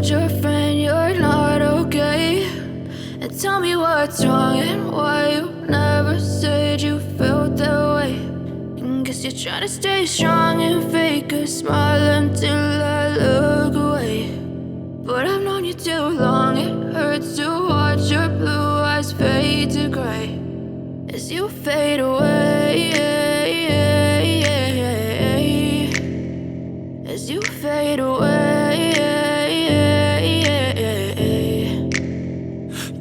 told your friend you're not okay? And tell me what's wrong and why you never said you felt that way. And guess you're trying to stay strong and fake a smile until I look away. But I've known you too long, it hurts to watch your blue eyes fade to gray as you fade away, as you fade away.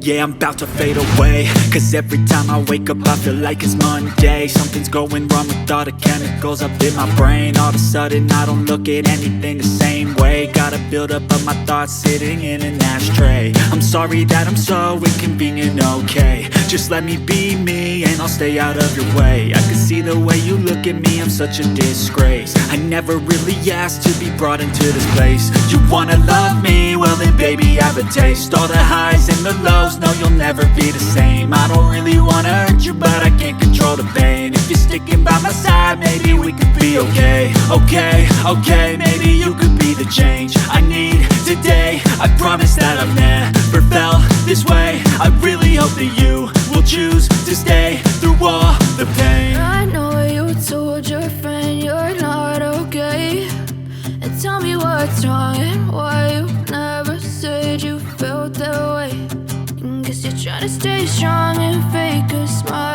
Yeah, I'm about to fade away, cause every time I wake up I feel like it's Monday. Something's going wrong with all the chemicals up in my brain. All of a sudden I don't look at anything the same way. Got a buildup of my thoughts sitting in an ashtray. I'm sorry that I'm so inconvenient, okay? Just let me be me and I'll stay out of your way. I can see the way you look at me, I'm such a disgrace. I never really asked to be brought into this place. You wanna love me? Well then baby have a taste. All the highs and the lows, no you'll never be the same. I don't really wanna hurt you but I can't control the pain. If you're sticking by my side maybe we could be okay. Okay, maybe you could be the change I need today. I promise that I've never felt this way. I really hope that you will choose to stay through all the pain. I know you told your friend you're not okay. And tell me what's wrong and why you never said you felt that way. And guess you're trying to stay strong and fake a smile